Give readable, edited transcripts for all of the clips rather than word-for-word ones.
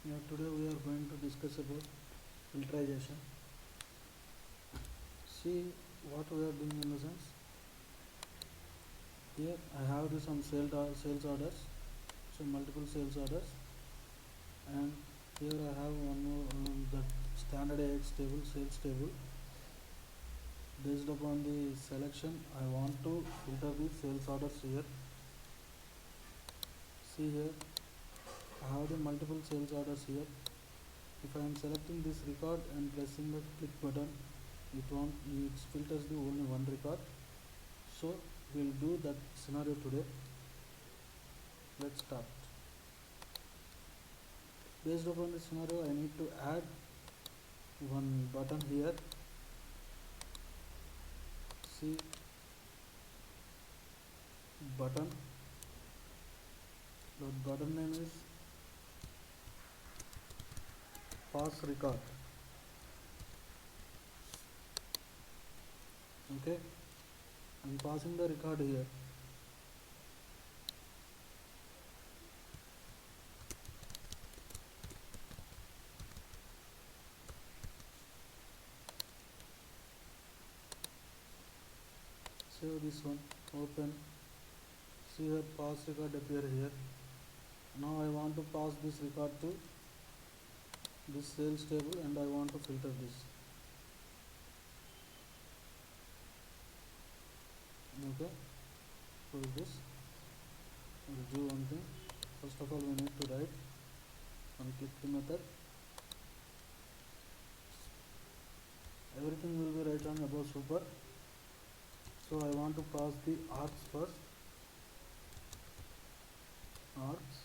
Yeah, today we are going to discuss about filtration. See what we are doing in the sense. Here I have some sales orders, so multiple sales orders, and here I have one more the standard AX table, sales table. Based upon the selection, I want to filter the sales orders here. See here, I have the multiple sales orders here. If I am selecting this record and pressing the click button, it filters the only one record. So we'll do that scenario today. Let's start. Based upon the scenario, I need to add one button here. See button. The button name is pass record. Okay, I'm passing the record here. Save this one. Open. See here, pass record appear here. Now I want to pass this record to this sales table, and I want to filter this. Okay, so this we'll do one thing. First of all, we need to write one click the method. Everything will be right on above super. So I want to pass the arcs first. Arcs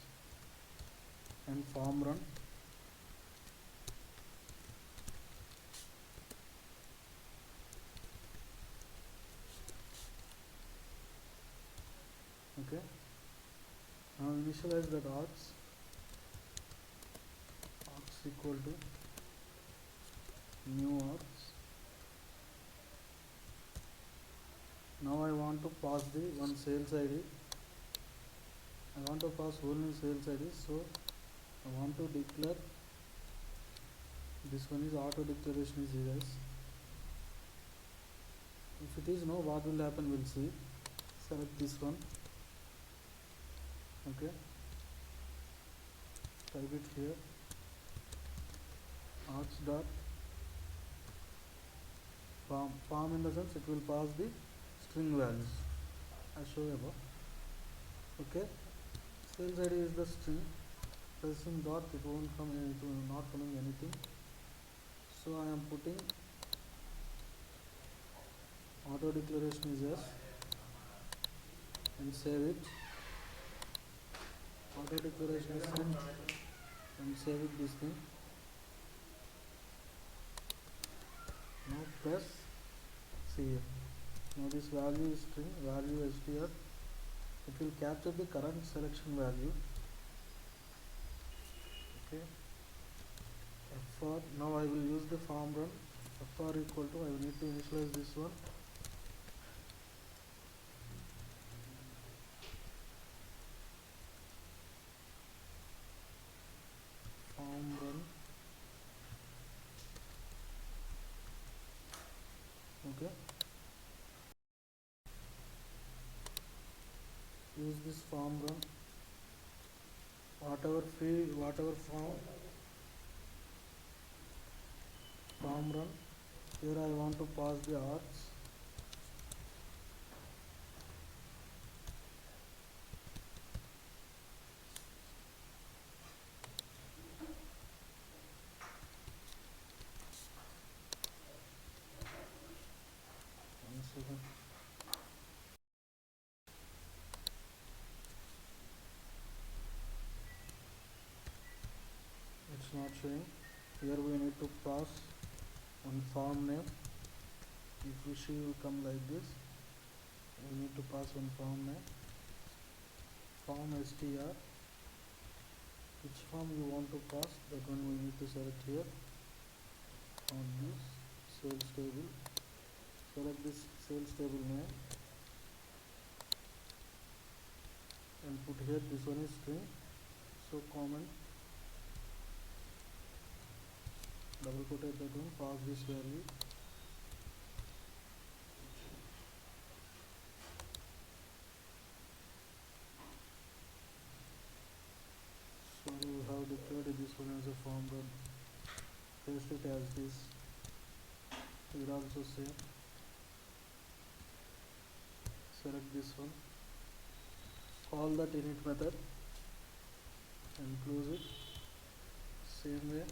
and form run. Okay, now initialize that arcs equal to new arcs. Now I want to pass the one sales ID. I want to pass only sales ID, so I want to declare this one is auto declaration is yes. If it is no, what will happen we'll see. Select this one. Okay, type it here, arcs dot form in the sense it will pass the string values as show above. Okay, sales ID is the string, pressing dot it won't come, it will not coming anything, so I am putting auto declaration is yes and save it. Auto declaration is sent and save it this thing. Now press see here. Now this value is string, value str. It will capture the current selection value. Okay. fr. Now I will use the form run. Fr equal to, I will need to initialize this one. Form run. Okay. Use this form run. Whatever form run. Here I want to pass the arcs. One second. It's not showing. Here we need to pass one form name. If we see will come like this, we need to pass one form name. Form str. Which form you want to pass, that one we need to select here. On this sales table, select this sales table name and put here this one is string, so comment double quoted that one, pass this value. So we have declared this one as a form run. Paste it as this. We will also say select this one, call that init method and close it. Same way,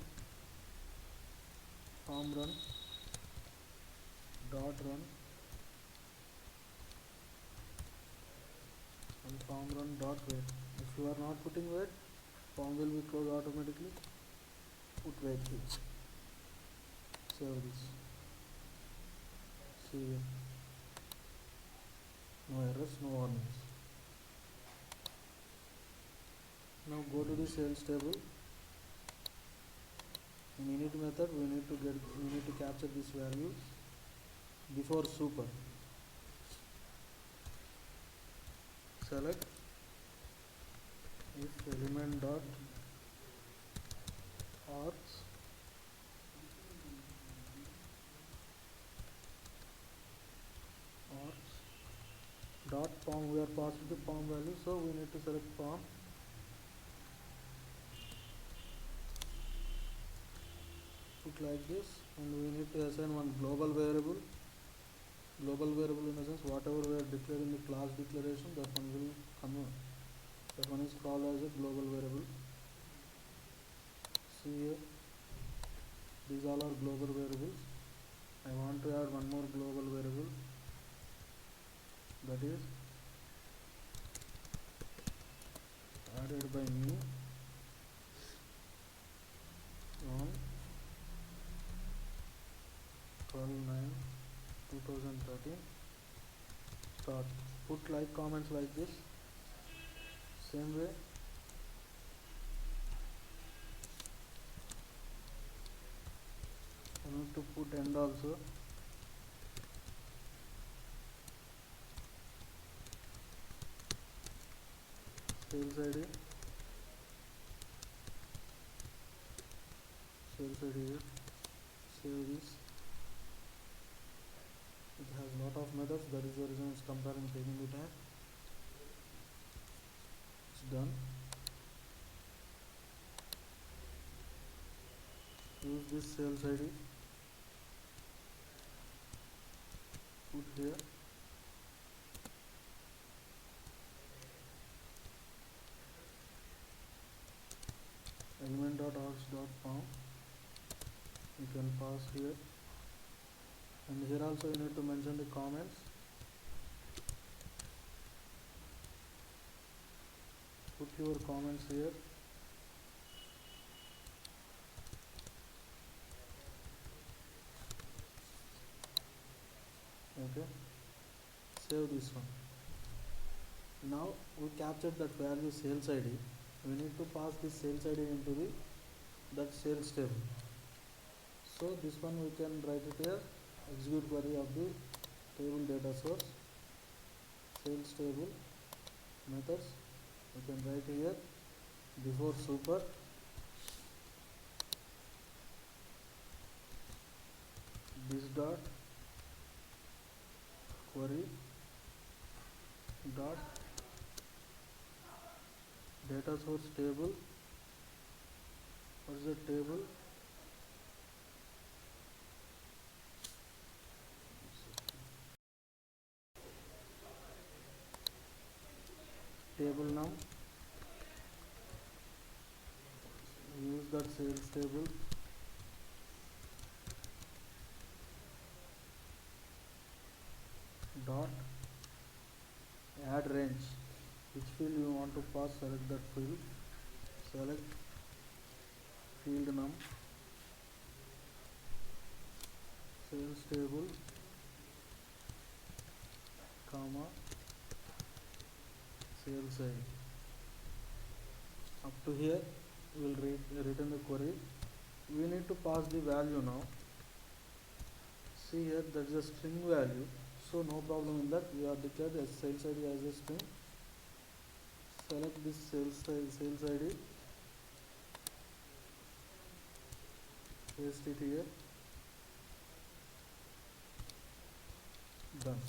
form run dot run and form run dot wait. If you are not putting wait, form will be closed automatically. Put wait here. Save this. See here. No errors, no warnings. Now go to the sales table. In init method, we need to capture this value before super. Select if element dot args dot form. We are passing the form value, so we need to select form. Put like this, and we need to assign one global variable. Global variable in the sense whatever we are declaring the class declaration, that one will come. That one is called as a global variable. See here, these all are global variables. I want to add one more global variable, that is added by me on 12/9/2013. Start. Put like comments like this. Same way, I need to put end also. Sales ID, sales ID here. Save this. It has lot of methods, that is the reason it's comparing taking the time. It's done. Use this sales ID, put here. Element.args.form, you can pass here, and here also you need to mention the comments. Put your comments here. Okay, save this one. Now we captured that value sales ID. We need to pass this sales ID into that sales table. So this one we can write it here. Execute query of the table data source, sales table methods. We can write here before super this dot query dot data source table. What is the table? Table num. Use that sales table. Dot add range. Which field you want to pass? Select that field. Select field num. Sales table, comma sales ID. Up to here we will return the query. We need to pass the value now. See here, that is a string value, so no problem in that. We are declared as sales ID as a string. Select this sales ID, paste it here, done.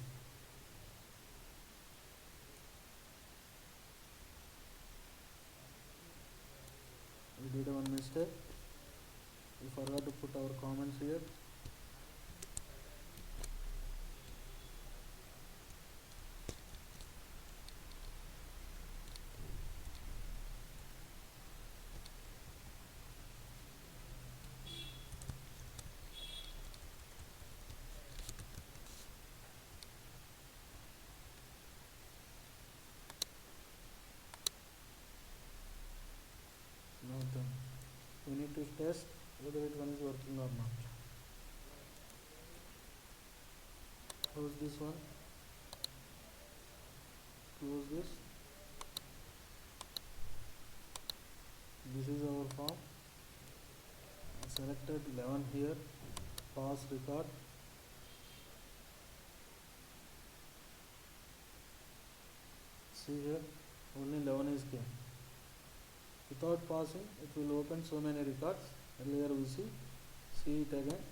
We did one mistake, we forgot to put our comments here. Now done. We need to test whether it one is working or not. Close this one, close this. This is our form. I selected 11 here, pause record. See here, only 11 is came. Without pausing, it will open so many records. Earlier we see it again.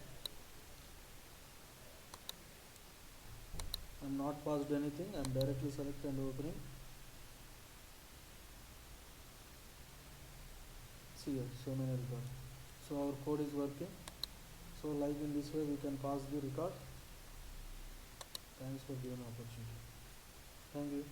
I am not paused anything, I am directly select and opening. See here, so many records. So our code is working. So like in this way we can pause the record. Thanks for giving opportunity. Thank you.